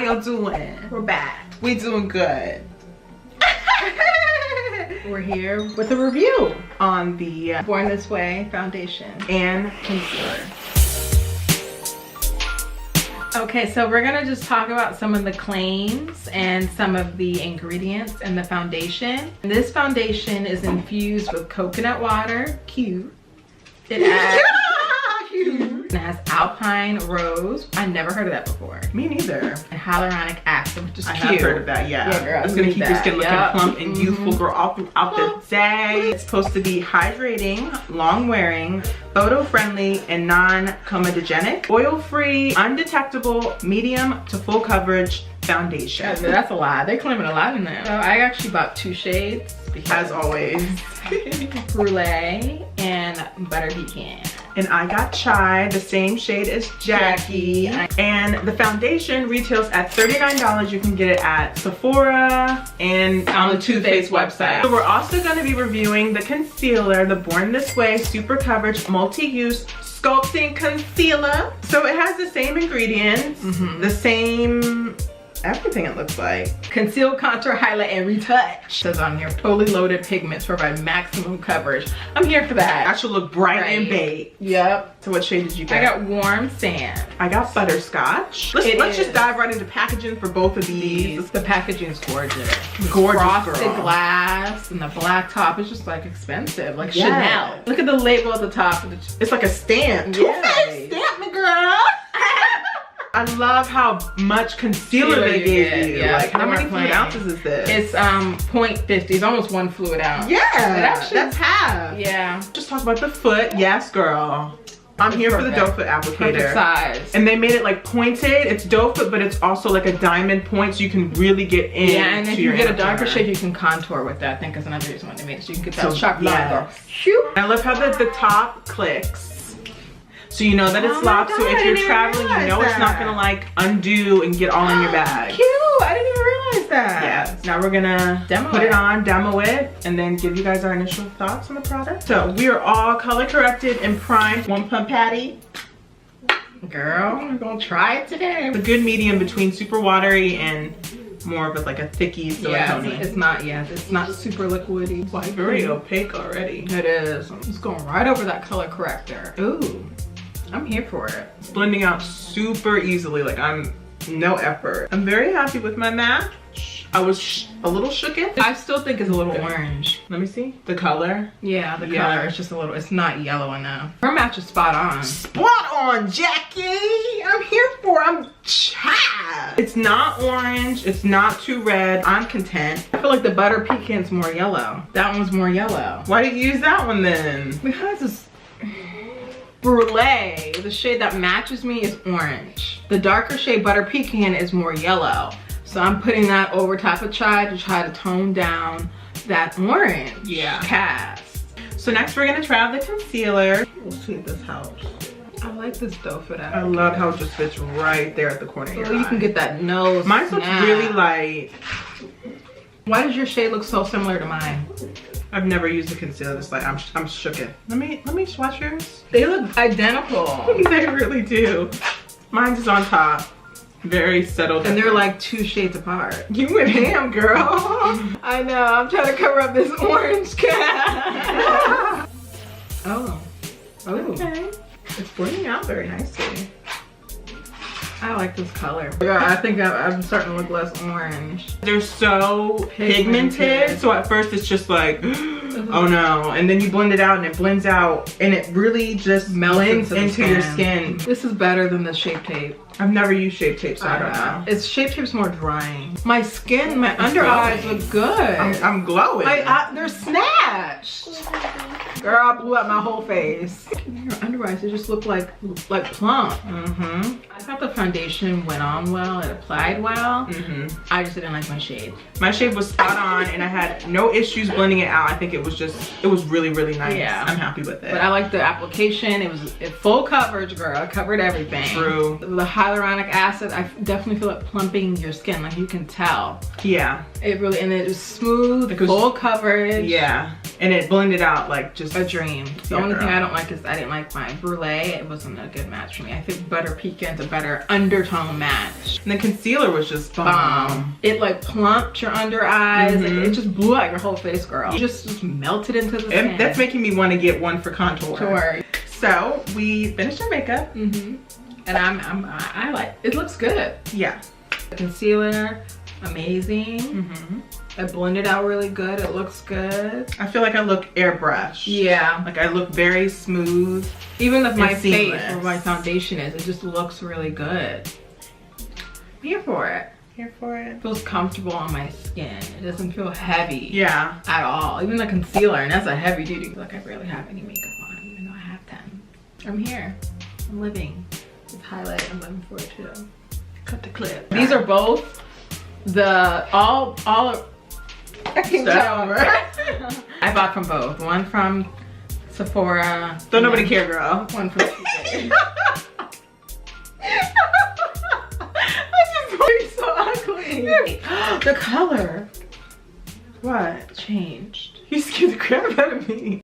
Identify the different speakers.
Speaker 1: y'all doing?
Speaker 2: We're back.
Speaker 1: We doing good.
Speaker 2: We're here with a review
Speaker 1: On the
Speaker 2: Born This Way foundation
Speaker 1: and concealer.
Speaker 2: Okay, so we're gonna just talk about some of the claims and some of the ingredients in the foundation. This foundation is infused with coconut water, cute. It adds, it has alpine rose. I never heard of that before.
Speaker 1: Me neither.
Speaker 2: And hyaluronic acid, which is
Speaker 1: I
Speaker 2: cute.
Speaker 1: have heard of that, yeah.
Speaker 2: Yeah, girl,
Speaker 1: It's gonna
Speaker 2: need
Speaker 1: keep your
Speaker 2: that.
Speaker 1: skin looking
Speaker 2: Yep.
Speaker 1: plump and youthful, girl, all throughout the day. It's supposed to be hydrating, long-wearing, photo-friendly, and non-comedogenic, oil-free, undetectable, medium to full coverage foundation.
Speaker 2: That's a lot. They're claiming a lot in there. So I actually bought 2 shades.
Speaker 1: As always.
Speaker 2: Brulee and butter pecan.
Speaker 1: And I got Chai, the same shade as Jackie. And the foundation retails at $39. You can get it at Sephora and on the Too Faced website. So we're also going to be reviewing the concealer, the Born This Way Super Coverage Multi-Use Sculpting Concealer. So it has the same ingredients, the same everything it looks like.
Speaker 2: Conceal, contour, highlight, and retouch. It says on here, fully loaded pigments provide maximum coverage. I'm here for that.
Speaker 1: That should look bright and baked.
Speaker 2: Yep.
Speaker 1: So what shade did you get?
Speaker 2: I got warm sand.
Speaker 1: I got butterscotch. Let's just dive right into packaging for both of these.
Speaker 2: The packaging is gorgeous.
Speaker 1: Gorgeous,
Speaker 2: frosted
Speaker 1: girl.
Speaker 2: glass and the black top is just like expensive, like
Speaker 1: Yeah.
Speaker 2: Chanel. Look at the label at the top.
Speaker 1: It's like a stamp.
Speaker 2: Yeah.
Speaker 1: Two-faced stamp me, girl. I love how much concealer they gave you.
Speaker 2: Yeah.
Speaker 1: Like, how many fluid
Speaker 2: playing.
Speaker 1: ounces is this?
Speaker 2: It's 0.50. It's almost 1 fluid ounce.
Speaker 1: Yeah,
Speaker 2: actually-
Speaker 1: that's half.
Speaker 2: Yeah.
Speaker 1: Just talk about the foot. Yes, girl. I'm here for the doe foot
Speaker 2: Perfect
Speaker 1: applicator.
Speaker 2: size.
Speaker 1: And they made it like pointed. It's doe foot, but it's also like a diamond point, so you can really get in.
Speaker 2: Yeah, and if you
Speaker 1: your
Speaker 2: get a
Speaker 1: inner
Speaker 2: darker
Speaker 1: corner.
Speaker 2: shade, you can contour with that. I think is another reason why they made it, so you can get that
Speaker 1: So,
Speaker 2: sharp line.
Speaker 1: yeah.
Speaker 2: Girl. Shoot.
Speaker 1: I love how the top clicks. So you know that it's
Speaker 2: Oh my
Speaker 1: locked, so
Speaker 2: God, I
Speaker 1: if
Speaker 2: didn't
Speaker 1: you're
Speaker 2: even
Speaker 1: traveling, you know
Speaker 2: realize
Speaker 1: it's not
Speaker 2: that.
Speaker 1: gonna like undo and get all in your bag.
Speaker 2: Cute. I didn't even realize that.
Speaker 1: Yeah. Now we're gonna put it on, demo it, and then give you guys our initial thoughts on the product. So we are all color corrected and primed. 1 pump patty.
Speaker 2: Girl, we're gonna try it today.
Speaker 1: The good medium between super watery and more of a, like a thicky silicone.
Speaker 2: Yeah, it's not. Yeah, it's not super liquidy.
Speaker 1: It's very opaque already.
Speaker 2: It is. It's going right over that color corrector.
Speaker 1: Ooh,
Speaker 2: I'm here for it.
Speaker 1: it's blending out super easily. Like I'm no effort. I'm very happy with my match. I was a little shooketh.
Speaker 2: I still think it's a little orange.
Speaker 1: Let me see the color.
Speaker 2: Yeah, the
Speaker 1: Yeah.
Speaker 2: color is just a little. It's not yellow enough. Her match is spot on.
Speaker 1: Spot on, Jackie. I'm here for. I'm Chai. It's not orange. It's not too red. I'm content.
Speaker 2: I feel like the butter pecan's more yellow. That one's more yellow.
Speaker 1: Why did you use that one then?
Speaker 2: Because it's Brulee, the shade that matches me is orange. The darker shade butter pecan is more yellow. So I'm putting that over top of Chai to try to tone down that orange cast.
Speaker 1: So next we're gonna try out the concealer. We'll see if this helps.
Speaker 2: I like this doe foot
Speaker 1: I love how it just fits right there at the corner of your
Speaker 2: So you
Speaker 1: eye.
Speaker 2: can get that nose.
Speaker 1: Mine looks
Speaker 2: snap.
Speaker 1: really light.
Speaker 2: Why does your shade look so similar to mine?
Speaker 1: I've never used a concealer this light. I'm shooketh. Let me swatch yours.
Speaker 2: They look identical.
Speaker 1: They really do. Mine's is on top. Very settled.
Speaker 2: And they're like 2 shades apart.
Speaker 1: You went ham, girl.
Speaker 2: I know, I'm trying to cover up this orange cat. Oh.
Speaker 1: Okay. It's blending out very nicely.
Speaker 2: I like this color. I think I'm starting to look less orange.
Speaker 1: They're so pigmented. So at first it's just like, oh no. And then you blend it out and it blends out and it really just blends into your skin.
Speaker 2: This is better than the Shape Tape.
Speaker 1: I've never used Shape Tape, so I don't know.
Speaker 2: It's Shape Tape's more drying. My skin, my under eyes look good.
Speaker 1: I'm glowing.
Speaker 2: They're snatched. Girl, I blew out my whole face. Your under eyes, they just look like plump. I thought the foundation went on well, it applied well. I just didn't like my shade.
Speaker 1: My shade was spot on and I had no issues blending it out. I think it was really, really nice.
Speaker 2: Yeah.
Speaker 1: I'm happy with it.
Speaker 2: But I like the application. It was full coverage, girl. It covered everything.
Speaker 1: True.
Speaker 2: The hyaluronic acid, I definitely feel it plumping your skin. Like you can tell.
Speaker 1: Yeah.
Speaker 2: It really, and it was smooth, full coverage.
Speaker 1: Yeah. and it blended out like just
Speaker 2: a dream. The only thing I don't like is I didn't like my brulee. It wasn't a good match for me. I think butter pecan's a better undertone match.
Speaker 1: And the concealer was just bomb.
Speaker 2: It like plumped your under eyes. It just blew out your whole face, girl. It just melted into the skin.
Speaker 1: That's making me want to get one for contour.
Speaker 2: Sure.
Speaker 1: So we finished our makeup.
Speaker 2: And I like it. Looks good.
Speaker 1: Yeah.
Speaker 2: The concealer, amazing. It blended out really good. It looks good.
Speaker 1: I feel like I look airbrushed.
Speaker 2: Yeah.
Speaker 1: Like I look very smooth.
Speaker 2: Even with my
Speaker 1: seamless.
Speaker 2: face, where my foundation is, it just looks really good. I'm here for it.
Speaker 1: Here for it.
Speaker 2: It feels comfortable on my skin. It doesn't feel heavy.
Speaker 1: Yeah.
Speaker 2: At all. Even the concealer, and that's a heavy duty. Like I barely have any makeup on, even though I have 10. I'm here. I'm living. This highlight, I'm living for it too. Cut the clip. These are both the all I can tell. I bought from both. One from Sephora.
Speaker 1: Don't nobody care, girl.
Speaker 2: One from TJ. It's so ugly. The color.
Speaker 1: What?
Speaker 2: Changed.
Speaker 1: You scared the crap out of me.